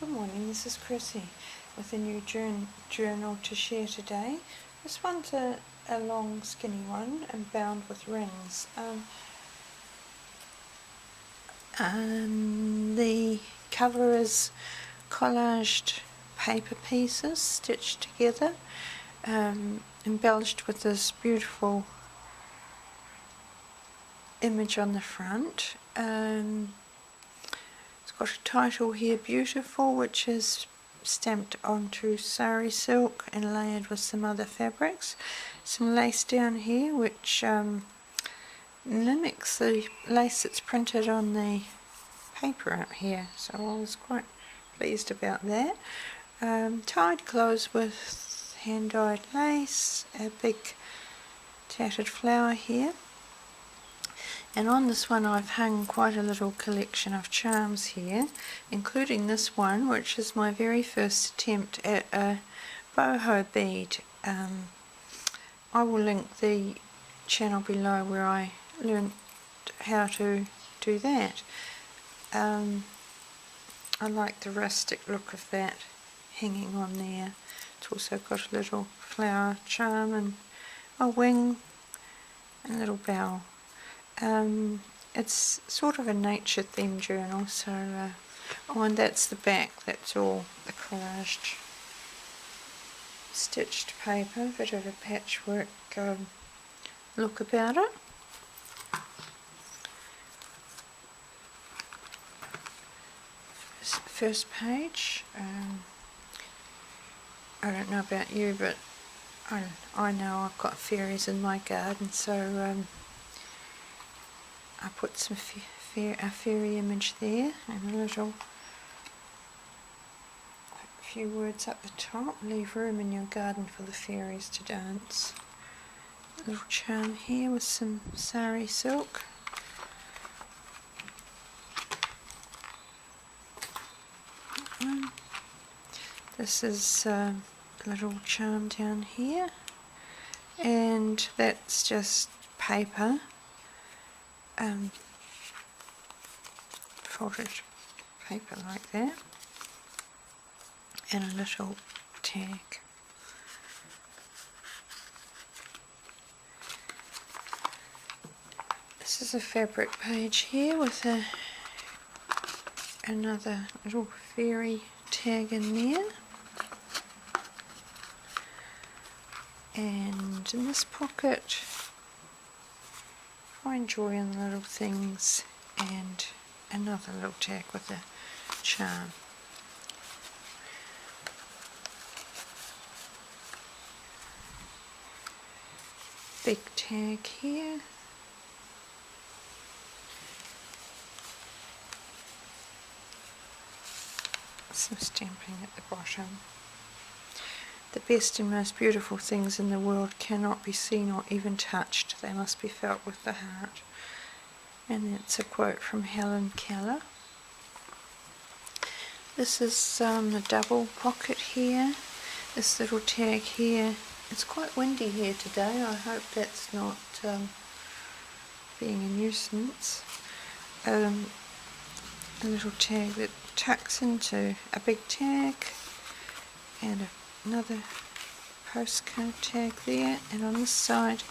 Good morning, this is Chrissy with a new journal to share today. This one's a long skinny one and bound with rings. The cover is collaged paper pieces stitched together, embellished with this beautiful image on the front. It's got a title here, Beautiful, which is stamped onto sari silk and layered with some other fabrics. Some lace down here which mimics the lace that's printed on the paper out here, so I was quite pleased about that. Tied close with hand-dyed lace, a big tattered flower here. And on this one I've hung quite a little collection of charms here, including this one, which is my very first attempt at a boho bead. I will link the channel below where I learned how to do that. I like the rustic look of that hanging on there. It's also got a little flower charm and a wing and a little bell. It's sort of a nature themed journal, so and that's the back. That's all the collaged stitched paper, a bit of a patchwork look about it. First page. I don't know about you, but I know I've got fairies in my garden, so I put some a fairy image there and a few words up the top. Leave room in your garden for the fairies to dance. A little charm here with some sari silk. This is a little charm down here, and that's just paper. Folded paper like that, and a little tag. This is a fabric page here with another little fairy tag in there, and in this pocket find joy in the little things, and another little tag with a charm. Big tag here. Some stamping at the bottom. The best and most beautiful things in the world cannot be seen or even touched. They must be felt with the heart. And that's a quote from Helen Keller. This is the double pocket here. This little tag here. It's quite windy here today. I hope that's not being a nuisance. A little tag that tucks into a big tag, and another postcard tag there, and on this side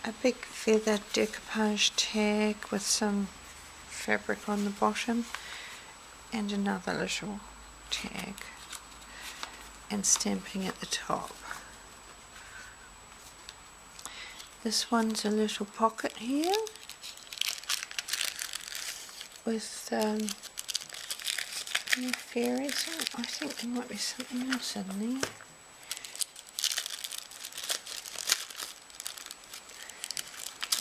a big feather decoupage tag with some fabric on the bottom, and another little tag and stamping at the top. This one's a little pocket here with fairies. I think there might be something else in there.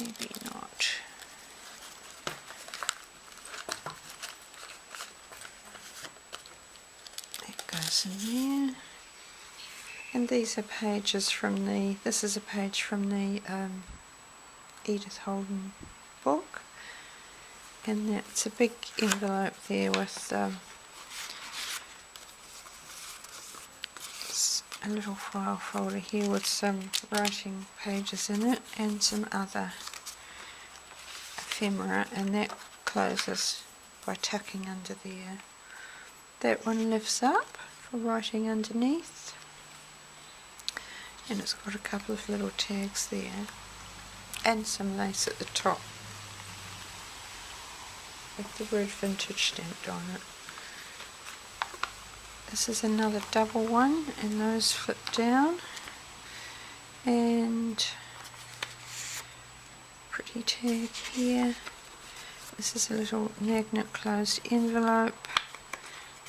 Maybe not. That goes in there. And these are pages from this is a page from the Edith Holden book. And that's a big envelope there with a little file folder here with some writing pages in it and some other ephemera, and that closes by tucking under there. That one lifts up for writing underneath, and it's got a couple of little tags there and some lace at the top with the word vintage stamped on it. This is another double one, and those flip down, and pretty tag here. This is a little magnet closed envelope.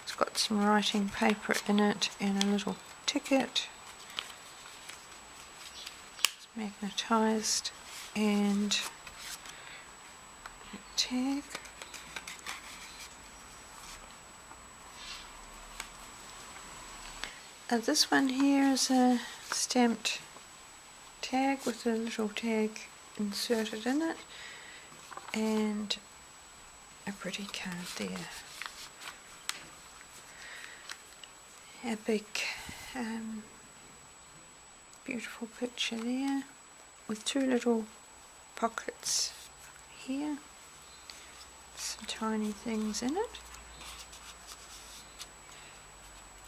It's got some writing paper in it and a little ticket. It's magnetised, and a tag. This one here is a stamped tag with a little tag inserted in it, and a pretty card there. A big beautiful picture there with two little pockets here, some tiny things in it,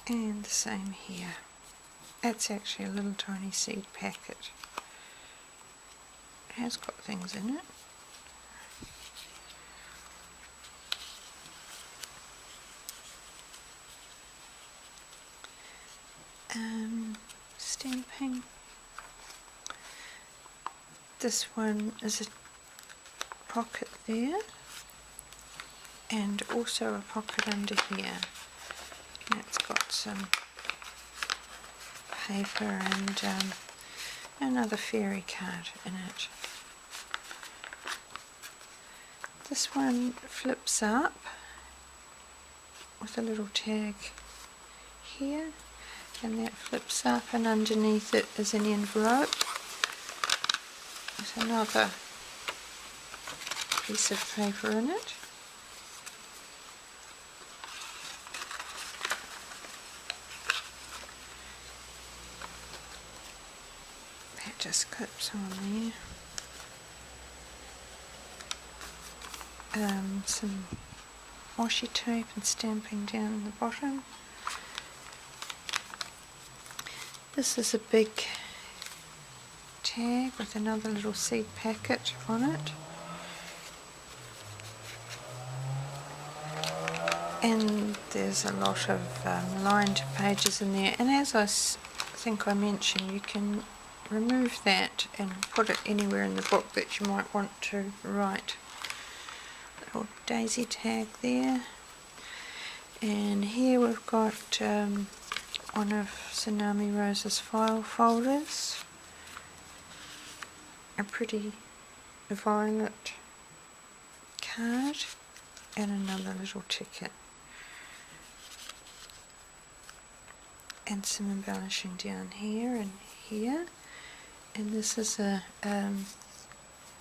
and the same here. That's actually a little tiny seed packet. It has got things in it. Stamping. This one is a pocket there, and also a pocket under here. And it's got some paper and another fairy card in it. This one flips up with a little tag here, and that flips up, and underneath it is an envelope with another piece of paper in it. That just clips on there. Some washi tape and stamping down the bottom. This is a big tag with another little seed packet on it, and there's a lot of lined pages in there, and as I think I mentioned, you can remove that and put it anywhere in the book that you might want to write. Little daisy tag there, and here we've got one of Tsunami Rose's file folders, a pretty violet card, and another little ticket, and some embellishing down here and here. And this is a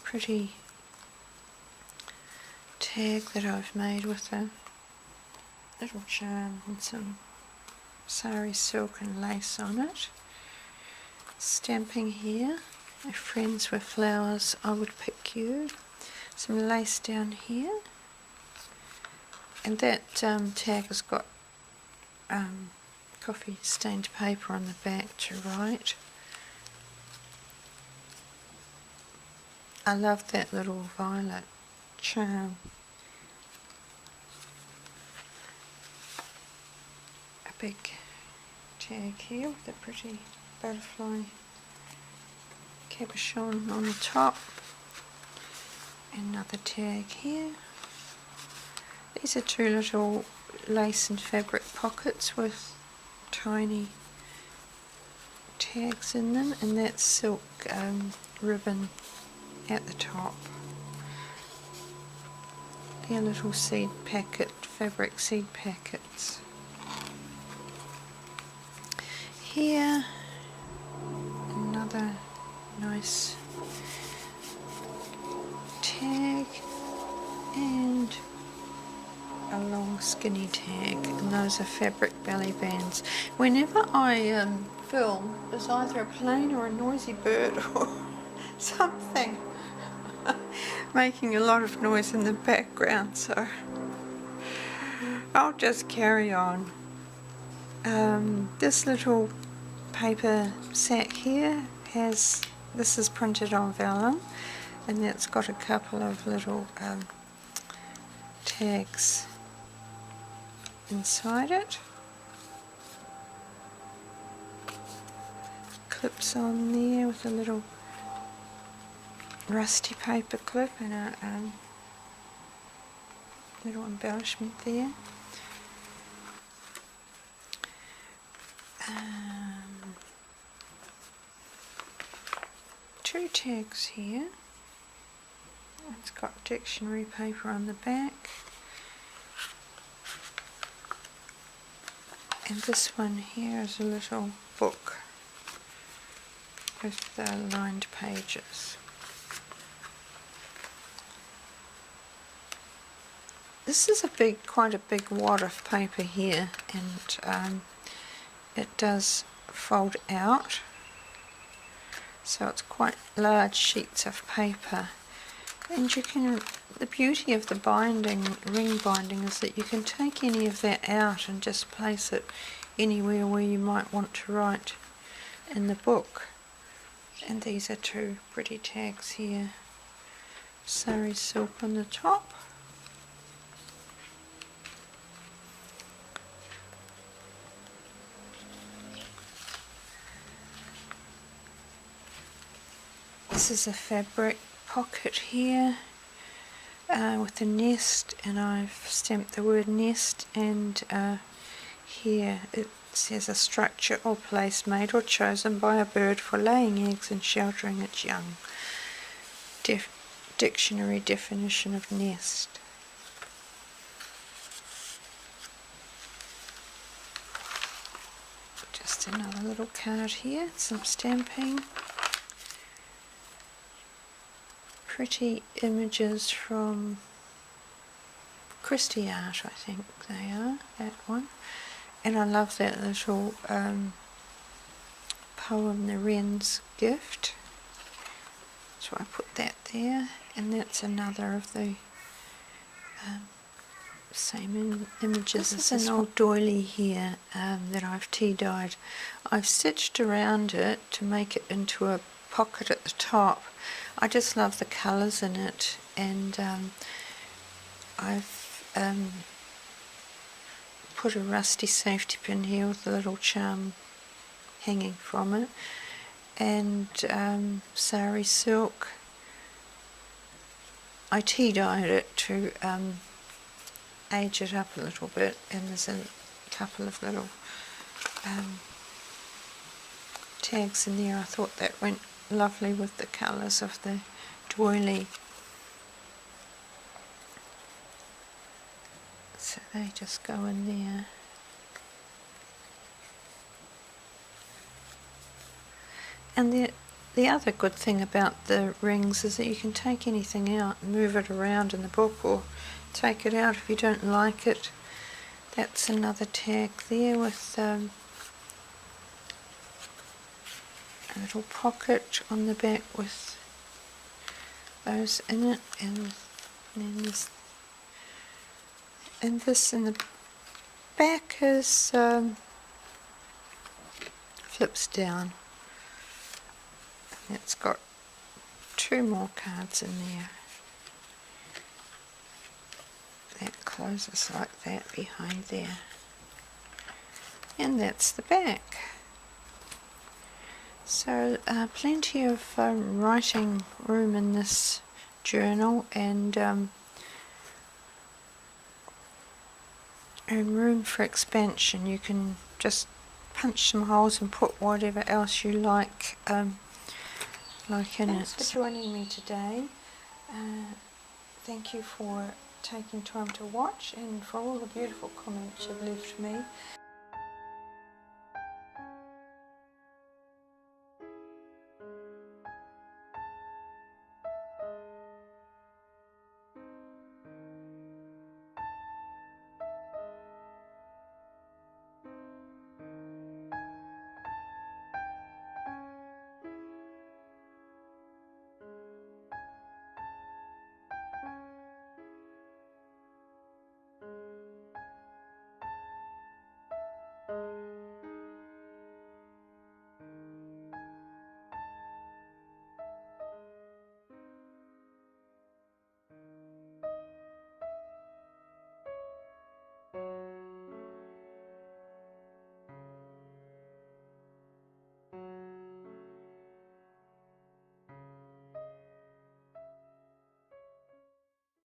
pretty tag that I've made with a little charm and some sari silk and lace on it. Stamping here, if friends were flowers I would pick you. Some lace down here, and that tag has got coffee stained paper on the back to write. I love that little violet charm. A big tag here with a pretty butterfly cabochon on the top. Another tag here. These are two little lace and fabric pockets with tiny tags in them, and that's silk ribbon at the top. They're little seed packet, fabric seed packets. Here, another nice tag, and a long skinny tag, and those are fabric belly bands. Whenever I film, there's either a plane or a noisy bird or something making a lot of noise in the background, so I'll just carry on. This little paper sack here this is printed on vellum, and it's got a couple of little tags inside it. Clips on there with a little rusty paper clip and a little embellishment there. Two tags here. It's got dictionary paper on the back. And this one here is a little book with lined pages. This is quite a big wad of paper here, and it does fold out, so it's quite large sheets of paper. And the beauty of the ring binding, is that you can take any of that out and just place it anywhere where you might want to write in the book. And these are two pretty tags here. Sari silk on the top. This is a fabric pocket here with a nest, and I've stamped the word nest, and here it says a structure or place made or chosen by a bird for laying eggs and sheltering its young. Dictionary definition of nest. Just another little card here, some stamping. Pretty images from Christie Art, I think they are, that one. And I love that little poem, The Wren's Gift. So I put that there, and that's another of the same images. This is an old doily here that I've tea dyed. I've stitched around it to make it into a pocket at the top. I just love the colours in it, and I've put a rusty safety pin here with a little charm hanging from it, and sari silk. I tea dyed it to age it up a little bit, and there's a couple of little tags in there. I thought that went lovely with the colours of the doily. So they just go in there. And the other good thing about the rings is that you can take anything out and move it around in the book, or take it out if you don't like it. That's another tag there with a little pocket on the back with those in it, and then this in the back is flips down. And it's got two more cards in there. That closes like that behind there. And that's the back. So plenty of writing room in this journal, and room for expansion. You can just punch some holes and put whatever else you like in it. Thanks for joining me today. Thank you for taking time to watch, and for all the beautiful comments you've left me.